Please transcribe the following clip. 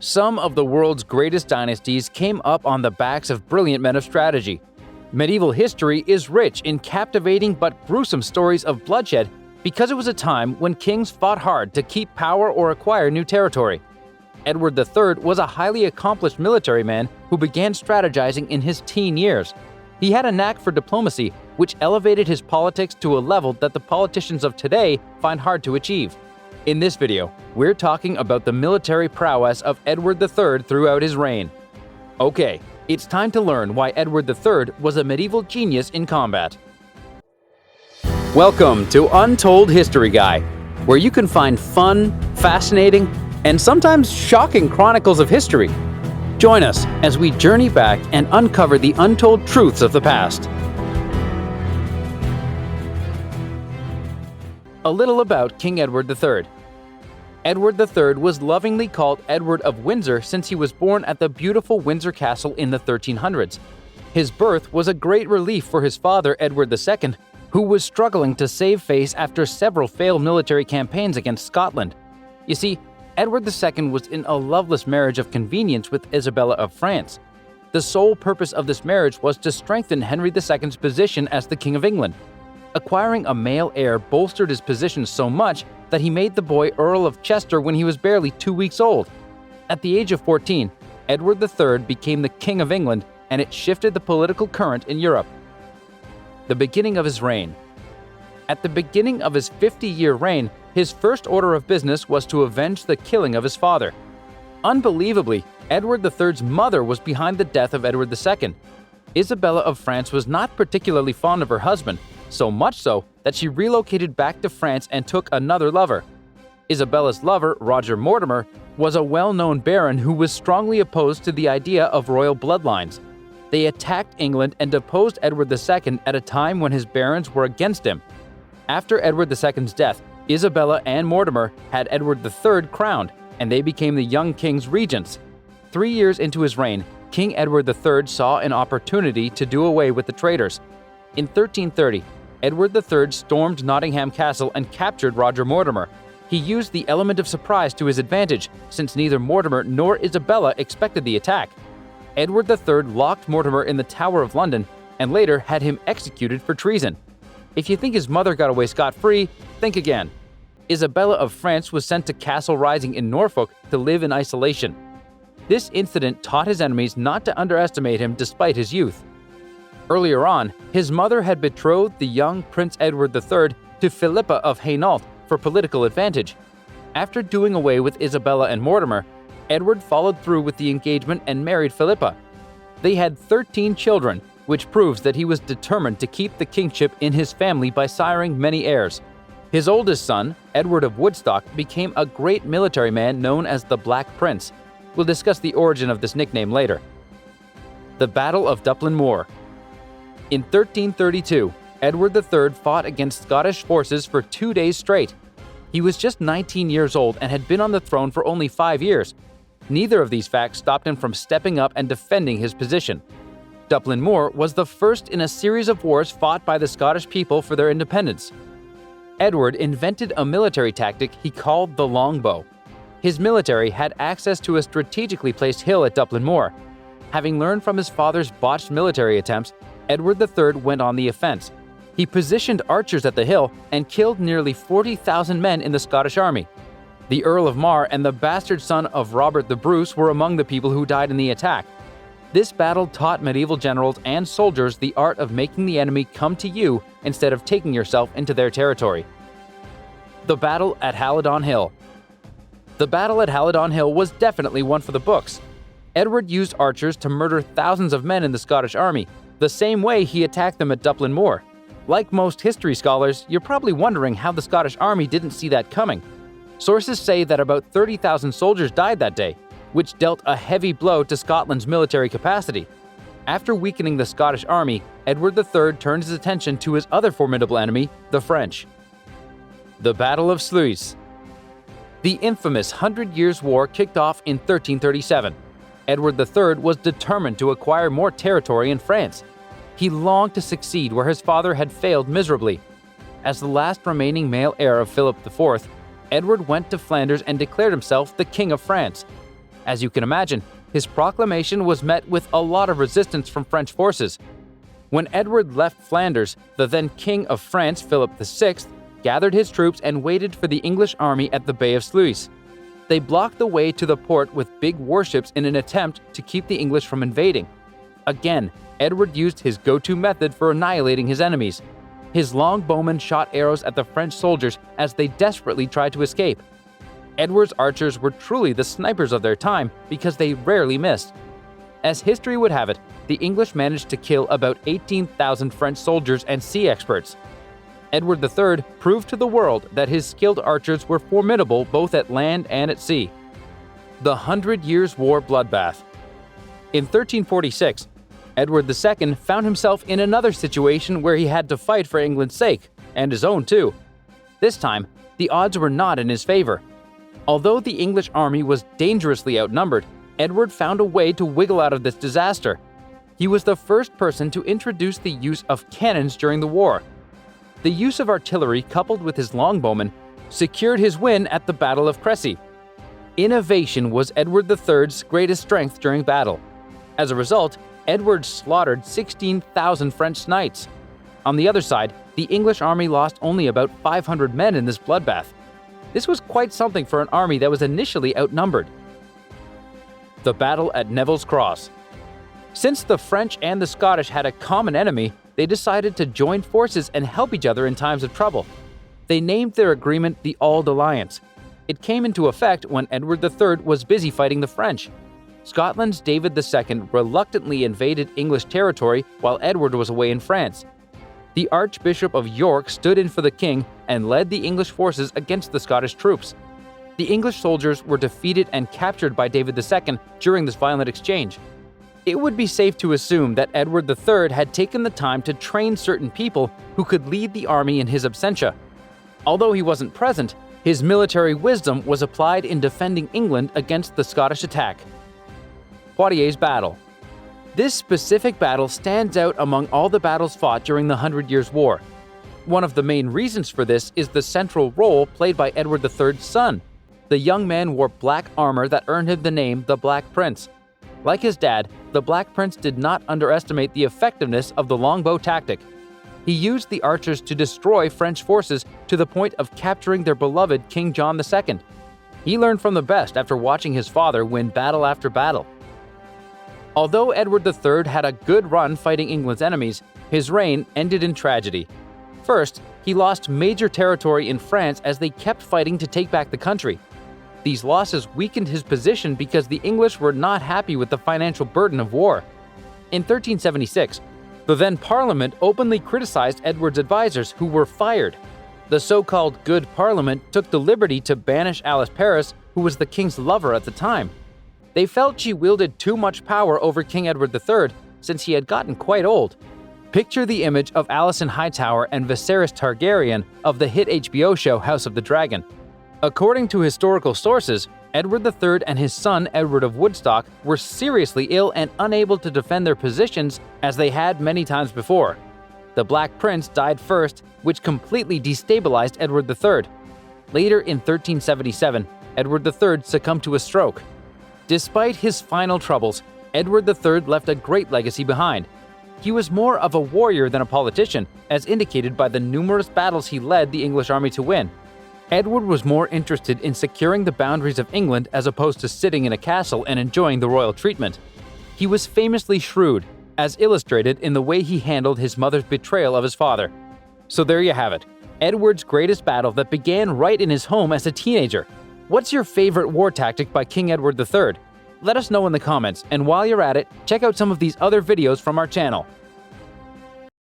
Some of the world's greatest dynasties came up on the backs of brilliant men of strategy. Medieval history is rich in captivating but gruesome stories of bloodshed because it was a time when kings fought hard to keep power or acquire new territory. Edward III was a highly accomplished military man who began strategizing in his teen years. He had a knack for diplomacy, which elevated his politics to a level that the politicians of today find hard to achieve. In this video, we're talking about the military prowess of Edward III throughout his reign. Okay, it's time to learn why Edward III was a medieval genius in combat. Welcome to Untold History Guy, where you can find fun, fascinating, and sometimes shocking chronicles of history. Join us as we journey back and uncover the untold truths of the past. A little about King Edward III. Edward III was lovingly called Edward of Windsor since he was born at the beautiful Windsor Castle in the 1300s. His birth was a great relief for his father, Edward II, who was struggling to save face after several failed military campaigns against Scotland. You see, Edward II was in a loveless marriage of convenience with Isabella of France. The sole purpose of this marriage was to strengthen Henry II's position as the King of England. Acquiring a male heir bolstered his position so much that he made the boy Earl of Chester when he was barely 2 weeks old. At the age of 14, Edward III became the King of England, and it shifted the political current in Europe. The beginning of his reign. At the beginning of his 50-year reign, his first order of business was to avenge the killing of his father. Unbelievably, Edward III's mother was behind the death of Edward II. Isabella of France was not particularly fond of her husband, so much so that she relocated back to France and took another lover. Isabella's lover, Roger Mortimer, was a well-known baron who was strongly opposed to the idea of royal bloodlines. They attacked England and deposed Edward II at a time when his barons were against him. After Edward II's death, Isabella and Mortimer had Edward III crowned, and they became the young king's regents. 3 years into his reign, King Edward III saw an opportunity to do away with the traitors. In 1330, Edward III stormed Nottingham Castle and captured Roger Mortimer. He used the element of surprise to his advantage, since neither Mortimer nor Isabella expected the attack. Edward III locked Mortimer in the Tower of London and later had him executed for treason. If you think his mother got away scot-free, think again. Isabella of France was sent to Castle Rising in Norfolk to live in isolation. This incident taught his enemies not to underestimate him despite his youth. Earlier on, his mother had betrothed the young Prince Edward III to Philippa of Hainault for political advantage. After doing away with Isabella and Mortimer, Edward followed through with the engagement and married Philippa. They had 13 children, which proves that he was determined to keep the kingship in his family by siring many heirs. His oldest son, Edward of Woodstock, became a great military man known as the Black Prince. We'll discuss the origin of this nickname later. The Battle of Duplin Moor. In 1332, Edward III fought against Scottish forces for 2 days straight. He was just 19 years old and had been on the throne for only 5 years. Neither of these facts stopped him from stepping up and defending his position. Duplin Moor was the first in a series of wars fought by the Scottish people for their independence. Edward invented a military tactic he called the longbow. His military had access to a strategically placed hill at Duplin Moor. Having learned from his father's botched military attempts, Edward III went on the offense. He positioned archers at the hill and killed nearly 40,000 men in the Scottish army. The Earl of Mar and the bastard son of Robert the Bruce were among the people who died in the attack. This battle taught medieval generals and soldiers the art of making the enemy come to you instead of taking yourself into their territory. The Battle at Halidon Hill. The battle at Halidon Hill was definitely one for the books. Edward used archers to murder thousands of men in the Scottish army, the same way he attacked them at Duplin Moor. Like most history scholars, you're probably wondering how the Scottish army didn't see that coming. Sources say that about 30,000 soldiers died that day, which dealt a heavy blow to Scotland's military capacity. After weakening the Scottish army, Edward III turned his attention to his other formidable enemy, the French. The Battle of Sluys. The infamous 100 Years' War kicked off in 1337. Edward III was determined to acquire more territory in France. He longed to succeed where his father had failed miserably. As the last remaining male heir of Philip IV, Edward went to Flanders and declared himself the King of France. As you can imagine, his proclamation was met with a lot of resistance from French forces. When Edward left Flanders, the then King of France, Philip VI, gathered his troops and waited for the English army at the Bay of Sluis. They blocked the way to the port with big warships in an attempt to keep the English from invading. Again, Edward used his go-to method for annihilating his enemies. His longbowmen shot arrows at the French soldiers as they desperately tried to escape. Edward's archers were truly the snipers of their time because they rarely missed. As history would have it, the English managed to kill about 18,000 French soldiers and sea experts. Edward III proved to the world that his skilled archers were formidable both at land and at sea. The 100 Years' War bloodbath. In 1346, Edward II found himself in another situation where he had to fight for England's sake, and his own too. This time, the odds were not in his favor. Although the English army was dangerously outnumbered, Edward found a way to wiggle out of this disaster. He was the first person to introduce the use of cannons during the war. The use of artillery coupled with his longbowmen secured his win at the Battle of Crécy. Innovation was Edward III's greatest strength during battle. As a result, Edward slaughtered 16,000 French knights. On the other side, the English army lost only about 500 men in this bloodbath. This was quite something for an army that was initially outnumbered. The Battle at Neville's Cross. Since the French and the Scottish had a common enemy, they decided to join forces and help each other in times of trouble. They named their agreement the Auld Alliance. It came into effect when Edward III was busy fighting the French. Scotland's David II reluctantly invaded English territory while Edward was away in France. The Archbishop of York stood in for the king and led the English forces against the Scottish troops. The English soldiers were defeated and captured by David II during this violent exchange. It would be safe to assume that Edward III had taken the time to train certain people who could lead the army in his absentia. Although he wasn't present, his military wisdom was applied in defending England against the Scottish attack. Poitiers Battle. This specific battle stands out among all the battles fought during the 100 Years' War. One of the main reasons for this is the central role played by Edward III's son. The young man wore black armor that earned him the name the Black Prince. Like his dad, the Black Prince did not underestimate the effectiveness of the longbow tactic. He used the archers to destroy French forces to the point of capturing their beloved King John II. He learned from the best after watching his father win battle after battle. Although Edward III had a good run fighting England's enemies, his reign ended in tragedy. First, he lost major territory in France as they kept fighting to take back the country. These losses weakened his position because the English were not happy with the financial burden of war. In 1376, the then Parliament openly criticized Edward's advisors, who were fired. The so-called Good Parliament took the liberty to banish Alice Paris, who was the king's lover at the time. They felt she wielded too much power over King Edward III since he had gotten quite old. Picture the image of Alicent Hightower and Viserys Targaryen of the hit HBO show House of the Dragon. According to historical sources, Edward III and his son Edward of Woodstock were seriously ill and unable to defend their positions as they had many times before. The Black Prince died first, which completely destabilized Edward III. Later in 1377, Edward III succumbed to a stroke. Despite his final troubles, Edward III left a great legacy behind. He was more of a warrior than a politician, as indicated by the numerous battles he led the English army to win. Edward was more interested in securing the boundaries of England as opposed to sitting in a castle and enjoying the royal treatment. He was famously shrewd, as illustrated in the way he handled his mother's betrayal of his father. So there you have it, Edward's greatest battle that began right in his home as a teenager. What's your favorite war tactic by King Edward III? Let us know in the comments, and while you're at it, check out some of these other videos from our channel.